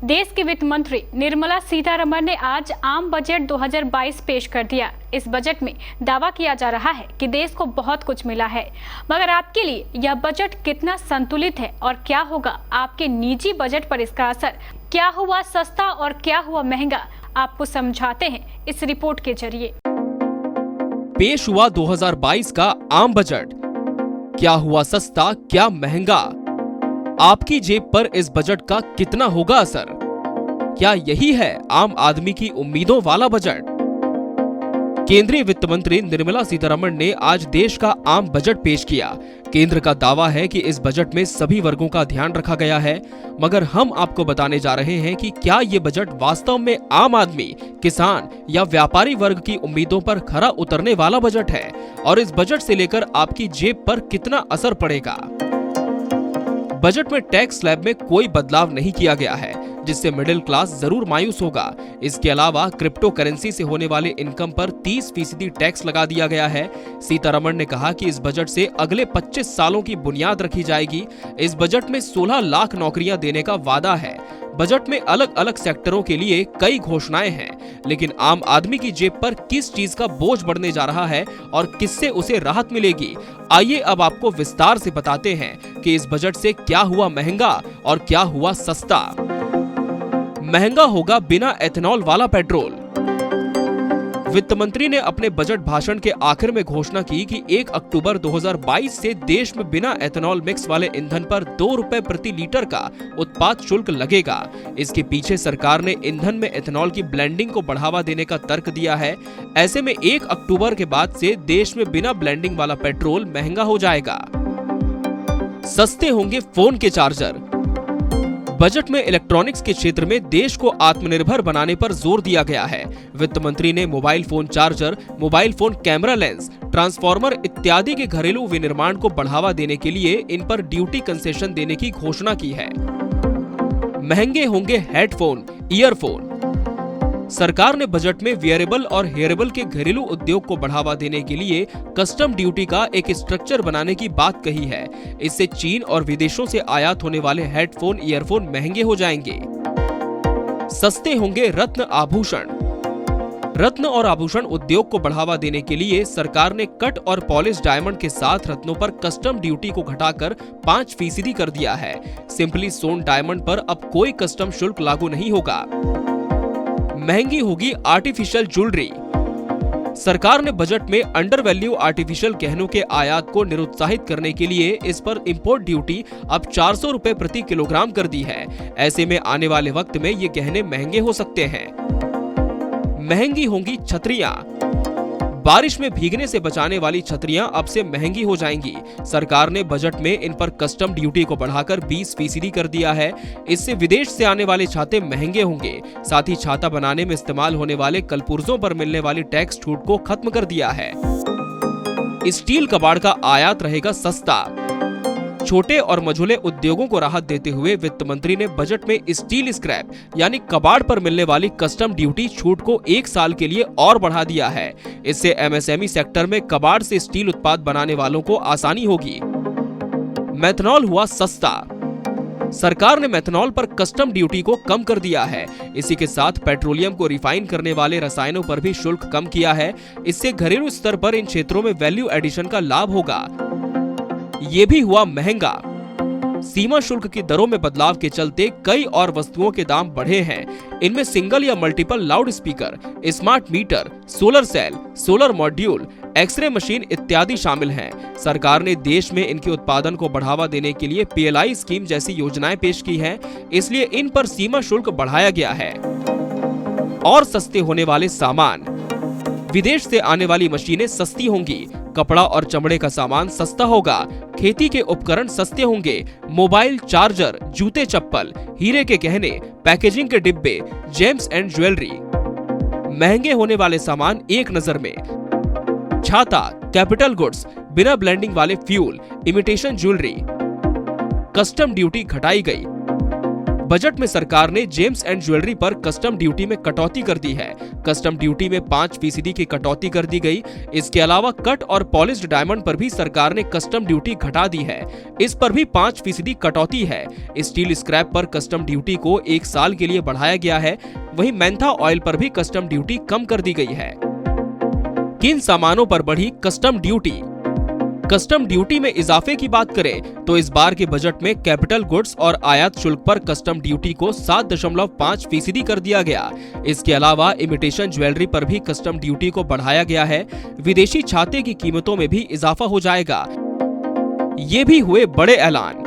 देश की वित्त मंत्री निर्मला सीतारमण ने आज आम बजट 2022 पेश कर दिया। इस बजट में दावा किया जा रहा है कि देश को बहुत कुछ मिला है, मगर आपके लिए यह बजट कितना संतुलित है और क्या होगा आपके निजी बजट पर इसका असर? क्या हुआ सस्ता और क्या हुआ महंगा, आपको समझाते हैं इस रिपोर्ट के जरिए। पेश हुआ 2022 का आम बजट। क्या हुआ सस्ता, क्या महंगा? आपकी जेब पर इस बजट का कितना होगा असर? क्या यही है आम आदमी की उम्मीदों वाला बजट? केंद्रीय वित्त मंत्री निर्मला सीतारमण ने आज देश का आम बजट पेश किया। केंद्र का दावा है कि इस बजट में सभी वर्गों का ध्यान रखा गया है, मगर हम आपको बताने जा रहे हैं कि क्या ये बजट वास्तव में आम आदमी, किसान या व्यापारी वर्ग की उम्मीदों पर खरा उतरने वाला बजट है और इस बजट से लेकर आपकी जेब पर कितना असर पड़ेगा। बजट में टैक्स स्लैब में कोई बदलाव नहीं किया गया है, जिससे मिडिल क्लास जरूर मायूस होगा। इसके अलावा क्रिप्टो करेंसी से होने वाले इनकम पर 30% टैक्स लगा दिया गया है। सीतारमण ने कहा कि इस बजट से अगले 25 सालों की बुनियाद रखी जाएगी। इस बजट में 16 लाख नौकरियां देने का वादा है। बजट में अलग अलग सेक्टरों के लिए कई घोषणाएं हैं, लेकिन आम आदमी की जेब पर किस चीज का बोझ बढ़ने जा रहा है और किससे उसे राहत मिलेगी, आइए अब आपको विस्तार से बताते हैं कि इस बजट से क्या हुआ महंगा और क्या हुआ सस्ता। महंगा होगा बिना एथेनॉल वाला पेट्रोल। वित्त मंत्री ने अपने बजट भाषण के आखिर में घोषणा की कि 1 अक्टूबर 2022 से देश में बिना एथेनॉल मिक्स वाले ईंधन पर 2 रुपए प्रति लीटर का उत्पाद शुल्क लगेगा। इसके पीछे सरकार ने ईंधन में एथेनॉल की ब्लेंडिंग को बढ़ावा देने का तर्क दिया है। ऐसे में 1 अक्टूबर के बाद से देश में बिना ब्लेंडिंग वाला पेट्रोल महंगा हो जाएगा। सस्ते होंगे फोन के चार्जर। बजट में इलेक्ट्रॉनिक्स के क्षेत्र में देश को आत्मनिर्भर बनाने पर जोर दिया गया है। वित्त मंत्री ने mobile phone charger, mobile phone camera lens, transformer इत्यादि के घरेलू विनिर्माण को बढ़ावा देने के लिए इन पर ड्यूटी कंसेशन देने की घोषणा की है। महंगे होंगे हेडफोन, ईयरफोन। सरकार ने बजट में वियरेबल और हेयरेबल के घरेलू उद्योग को बढ़ावा देने के लिए कस्टम ड्यूटी का एक स्ट्रक्चर बनाने की बात कही है। इससे चीन और विदेशों से आयात होने वाले हेडफोन, ईयरफोन महंगे हो जाएंगे। सस्ते होंगे रत्न आभूषण। रत्न और आभूषण उद्योग को बढ़ावा देने के लिए सरकार ने कट और पॉलिश डायमंड के साथ रत्नों पर कस्टम ड्यूटी को घटाकर 5% कर दिया है। सिंपली सोन डायमंड पर अब कोई कस्टम शुल्क लागू नहीं होगा। महंगी होगी आर्टिफिशियल ज्वेलरी। सरकार ने बजट में अंडर वैल्यू आर्टिफिशियल गहनों के आयात को निरुत्साहित करने के लिए इस पर इंपोर्ट ड्यूटी अब 400 रुपए प्रति किलोग्राम कर दी है। ऐसे में आने वाले वक्त में ये गहने महंगे हो सकते हैं। महंगी होंगी छतरियां। बारिश में भीगने से बचाने वाली छतरियां अब से महंगी हो जाएंगी। सरकार ने बजट में इन पर कस्टम ड्यूटी को बढ़ाकर 20% कर दिया है। इससे विदेश से आने वाले छाते महंगे होंगे। साथ ही छाता बनाने में इस्तेमाल होने वाले कलपुर्जों पर मिलने वाली टैक्स छूट को खत्म कर दिया है। स्टील कबाड़ का आयात रहेगा सस्ता। छोटे और मझोले उद्योगों को राहत देते हुए वित्त मंत्री ने बजट में स्टील स्क्रैप यानी कबाड़ पर मिलने वाली कस्टम ड्यूटी छूट को 1 साल के लिए और बढ़ा दिया है। इससे एमएसएमई सेक्टर में कबाड़ से स्टील उत्पाद बनाने वालों को आसानी होगी। मेथनॉल हुआ सस्ता। सरकार ने मेथनॉल पर कस्टम ड्यूटी को कम कर दिया है। इसी के साथ पेट्रोलियम को रिफाइन करने वाले रसायनों पर भी शुल्क कम किया है। इससे घरेलू स्तर पर इन क्षेत्रों में वैल्यू एडिशन का लाभ होगा। ये भी हुआ महंगा। सीमा शुल्क की दरों में बदलाव के चलते कई और वस्तुओं के दाम बढ़े हैं। इनमें सिंगल या multiple loudspeaker, smart meter, solar cell, solar module, x ray machine इत्यादि शामिल हैं। सरकार ने देश में इनके उत्पादन को बढ़ावा देने के लिए PLI स्कीम जैसी योजनाएं पेश की हैं, इसलिए इन पर सीमा शुल्क बढ़ाया गया है। और सस्ते होने वाले सामान। विदेश से आने वाली मशीनें सस्ती होंगी। कपड़ा और चमड़े का सामान सस्ता होगा। खेती के उपकरण सस्ते होंगे। मोबाइल, चार्जर, जूते चप्पल, हीरे के गहने, पैकेजिंग के डिब्बे, जेम्स एंड ज्वेलरी। महंगे होने वाले सामान एक नजर में। छाता, कैपिटल गुड्स, बिना ब्लेंडिंग वाले fuel, imitation jewellery. Custom duty घटाई गई। बजट में सरकार ने जेम्स एंड ज्वेलरी पर कस्टम ड्यूटी में कटौती कर दी है। कस्टम ड्यूटी में 5% की कटौती कर दी गई। इसके अलावा कट और पॉलिश्ड डायमंड पर भी सरकार ने कस्टम ड्यूटी घटा दी है। इस पर भी 5% कटौती है। स्टील स्क्रैप पर कस्टम ड्यूटी को 1 साल के लिए बढ़ाया गया है। वहीं मेंथा ऑयल पर भी कस्टम ड्यूटी कम कर दी गई है। किन सामानों पर बढ़ी कस्टम ड्यूटी? कस्टम ड्यूटी में इजाफे की बात करें तो इस बार के बजट में कैपिटल गुड्स और आयात शुल्क पर कस्टम ड्यूटी को 7.5% कर दिया गया। इसके अलावा इमिटेशन ज्वेलरी पर भी कस्टम ड्यूटी को बढ़ाया गया है। विदेशी छाते की कीमतों में भी इजाफा हो जाएगा। ये भी हुए बड़े ऐलान।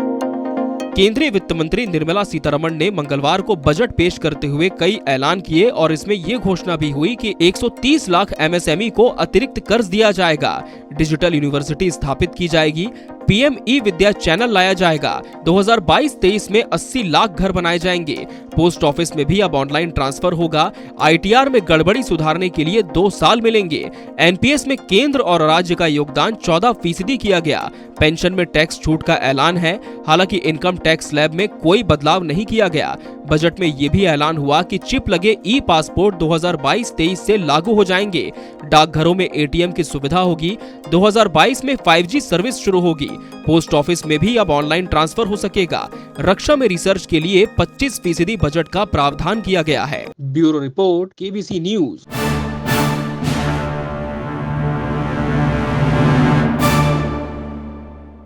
केंद्रीय वित्त मंत्री निर्मला सीतारमण ने मंगलवार को बजट पेश करते हुए कई ऐलान किए और इसमें ये घोषणा भी हुई कि 130 लाख एमएसएमई को अतिरिक्त कर्ज दिया जाएगा। डिजिटल यूनिवर्सिटी स्थापित की जाएगी। पीएम ई विद्या चैनल लाया जाएगा। 2022-23 में 80 लाख घर बनाए जाएंगे। पोस्ट ऑफिस में भी अब ऑनलाइन ट्रांसफर होगा। आईटीआर में गड़बड़ी सुधारने के लिए 2 साल मिलेंगे। एनपीएस में केंद्र और राज्य का योगदान 14% किया गया। पेंशन में टैक्स छूट का ऐलान है। हालांकि इनकम टैक्स स्लैब में कोई बदलाव नहीं किया गया। बजट में ये भी ऐलान हुआ कि चिप लगे ई पासपोर्ट 2022-23 से लागू हो जाएंगे। डाकघरों में एटीएम की सुविधा होगी। 2022 में 5G सर्विस शुरू होगी। पोस्ट ऑफिस में भी अब ऑनलाइन ट्रांसफर हो सकेगा। रक्षा में रिसर्च के लिए 25% बजट का प्रावधान किया गया है। Bureau report, KBC news.